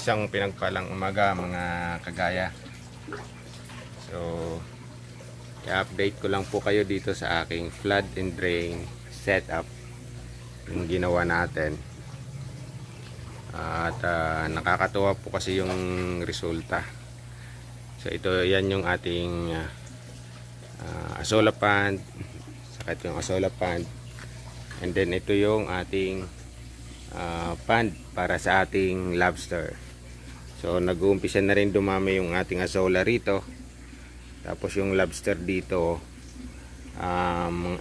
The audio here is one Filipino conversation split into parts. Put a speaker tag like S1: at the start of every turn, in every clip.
S1: Isang pinagpalang umaga mga kagaya. So, i-update ko lang po kayo dito sa aking flood and drain setup yung ginawa natin. At nakakatuwa po kasi yung resulta. So ito, yan yung ating azolla pond, sakit yung azolla pond, and then ito yung ating pond para sa ating lobster. So nag-uumpisa na rin dumami yung ating azolla rito. Tapos yung lobster dito,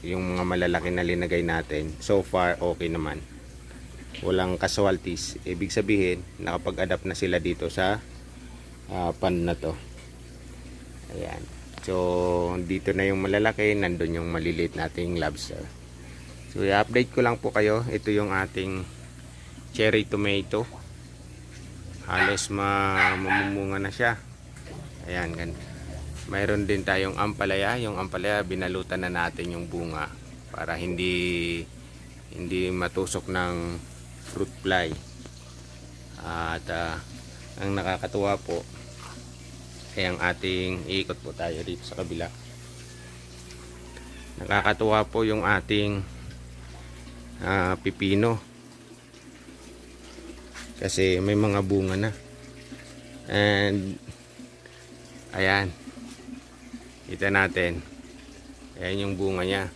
S1: yung mga malalaki na linagay natin, so far okay naman, walang casualties. Ibig sabihin nakapag-adapt na sila dito sa pond na to. Ayan. So dito na yung malalaki, nandun yung maliliit nating lobster. So i-update ko lang po kayo. Ito yung ating cherry tomato, halos mamumunga na siya. Ayan, ganun. Mayroon din tayong ampalaya. Yung ampalaya, binalutan na natin yung bunga para hindi matusok ng fruit fly. At ang nakakatuwa po ay ang ating, iikot po tayo dito sa kabila. Nakakatuwa po yung ating pipino kasi may mga bunga na. And ayan, kita natin, ayan yung bunga nya.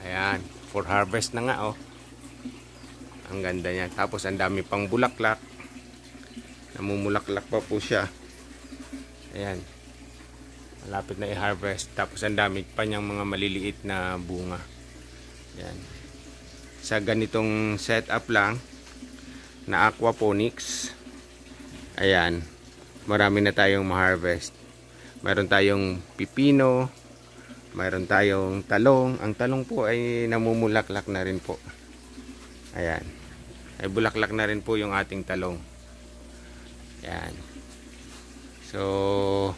S1: Ayan, for harvest na nga, oh. Ang ganda niya. Tapos ang dami pang bulaklak, namumulaklak pa po siya. Ayan, malapit na i-harvest. Tapos ang dami pa niyang mga maliliit na bunga. Ayan, sa ganitong setup lang na aquaponics, ayan, marami na tayong ma-harvest. Mayroon tayong pipino, mayroon tayong talong. Ang talong po ay namumulaklak na rin po. Ayan, ay bulaklak na rin po yung ating talong. Ayan. So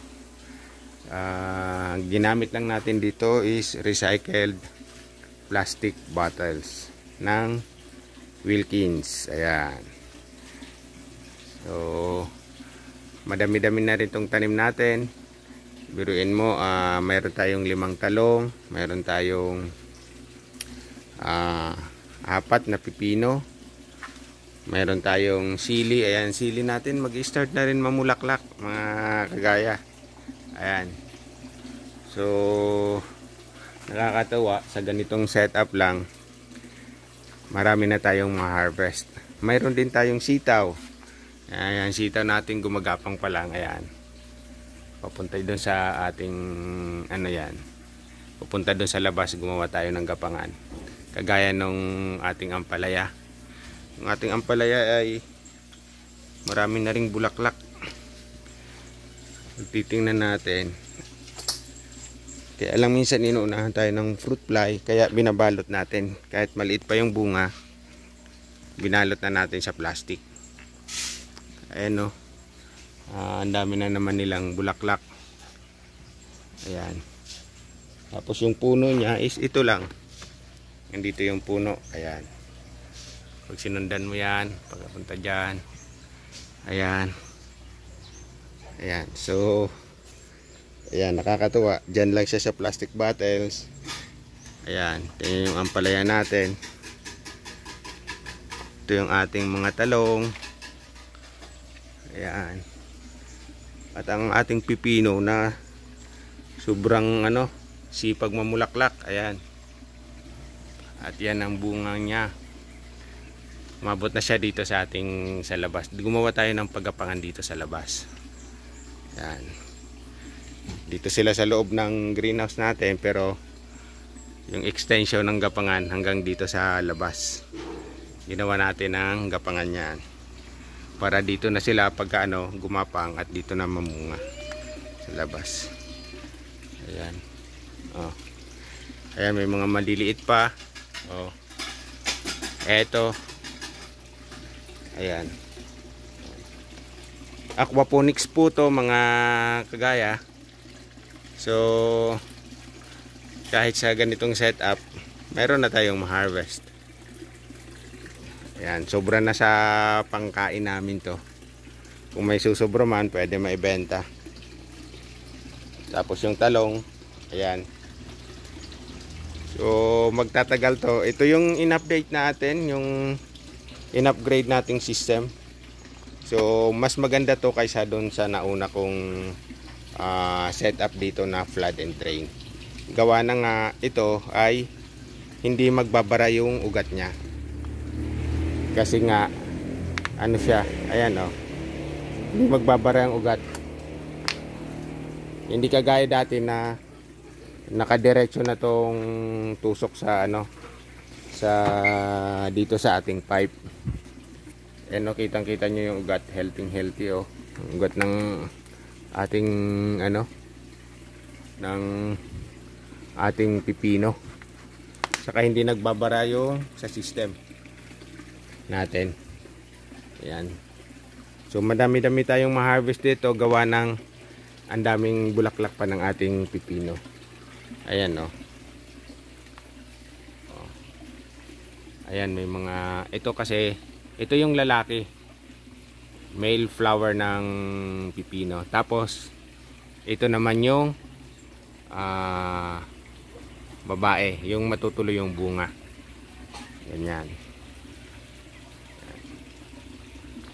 S1: ginamit lang natin dito is recycled plastic bottles ng Wilkins. Ayan. So madami-dami na rin itong tanim natin. Biruin mo, mayroon tayong 5 talong, mayroon tayong 4 na pipino, mayroon tayong sili. Ayan, sili natin mag-start na rin mamulaklak mga kagaya. Ayan. So nakakatawa, sa ganitong setup lang marami na tayong ma-harvest. Mayroon din tayong sitaw. Ayan, sitaw natin gumagapang pa lang. Ayan, papunta doon sa ating yan, papunta doon sa labas, gumawa tayo ng gapangan kagaya nung ating ampalaya. Yung ating ampalaya ay marami na ring bulaklak. Titingnan natin, kaya lang minsan inuunahan tayo ng fruit fly, kaya binabalot natin. Kahit maliit pa yung bunga, binalot na natin sa plastic. Ayan, no. Ang dami na naman nilang bulaklak. Ayan. Tapos yung puno niya is ito lang. Nandito yung puno. Ayan. Pag sinundan mo yan, pagpunta dyan. Ayan. Ayan. So ayan, nakakatuwa. Dyan lang siya sa plastic bottles. Ayan. Ito yung ampalaya natin. Ito yung ating mga talong. Ayan. At ang ating pipino na sobrang sipag mamulaklak. Ayan. At yan ang bunga niya. Umabot na siya dito sa ating sa labas. Gumawa tayo ng paggapangan dito sa labas. Ayan. Dito sila sa loob ng greenhouse natin, pero yung extension ng gapangan hanggang dito sa labas. Ginawa natin ang gapangan niyan para dito na sila pagka gumapang at dito na mamunga sa labas. Ayan. Oh. Ayan, may mga maliliit pa. Oh. Eto. Ayan. Aquaponics po to mga kagaya. So kahit sa ganitong setup, meron na tayong ma-harvest. Ayan, sobra na sa pangkain namin to. Kung may susobra man, pwede maibenta. Tapos yung talong, ayan. So magtatagal to. Ito yung in-update natin, yung in-upgrade nating system. So mas maganda to kaysa doon sa nauna kong setup dito na flood and drain. Gawa na nga ito ay hindi magbabara yung ugat niya. Kasi nga ano siya, ayan oh. Hindi magbabara yung ugat. Hindi kagaya dati na nakadiretso na tong tusok sa ano, sa dito sa ating pipe. No, kitang-kita nyo yung ugat, healthy oh. Ang ugat ng ating ano, ng ating pipino. Saka hindi nagbabara yung sa system natin. Ayan. So madami-dami tayong ma-harvest dito gawa ng ang daming bulaklak pa ng ating pipino. Ayan oh. Ayan, may mga ito kasi ito yung lalaki. Male flower ng pipino. Tapos ito naman yung babae, yung matutuloy yung bunga. Ganyan.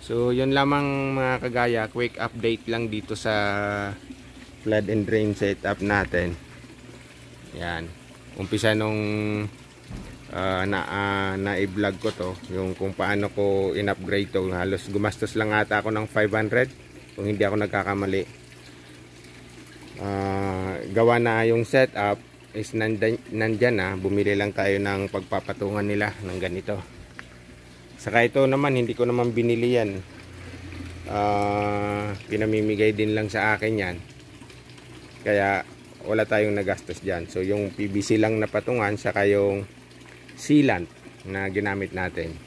S1: So yun lamang mga kagaya, quick update lang dito sa flood and drain setup natin. Yan. Umpisa nung na-i-vlog ko to, yung kung paano ko in-upgrade to. Halos gumastos lang ata ako ng 500 kung hindi ako nagkakamali. Gawa na yung setup is nandyan na. Bumili lang tayo ng pagpapatungan nila ng ganito. Saka ito naman, hindi ko naman binili yan. Pinamimigay din lang sa akin yan. Kaya wala tayong nagastos dyan. So yung PVC lang na patungan, saka yung sealant na ginamit natin.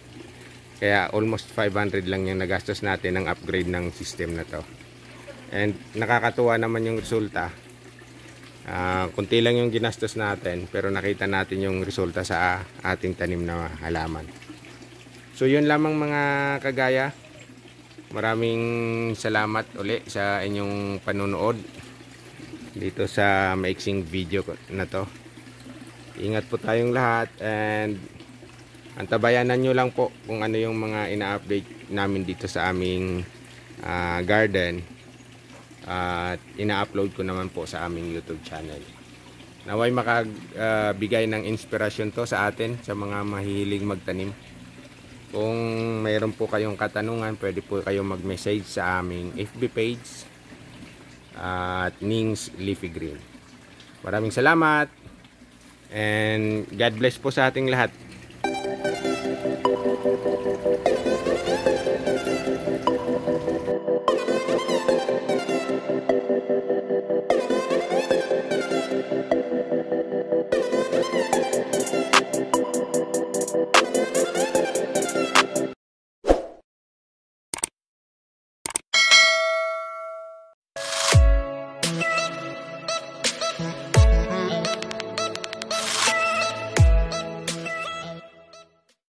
S1: Kaya almost 500 lang yung nagastos natin ng upgrade ng system na to. And nakakatuwa naman yung resulta. Kunti lang yung ginastos natin, pero nakita natin yung resulta sa ating tanim na halaman. So yun lamang mga kagaya. Maraming salamat uli sa inyong panunood dito sa maiksing video na to. Ingat po tayong lahat and antabayanan nyo lang po kung ano yung mga ina-update namin dito sa aming garden. At ina-upload ko naman po sa aming YouTube channel. Naway makabigay ng inspirasyon to sa atin, sa mga mahihilig magtanim. Kung mayroon po kayong katanungan, pwede po kayong mag-message sa aming FB page at Ning's Leafy Green. Maraming salamat and God bless po sa ating lahat.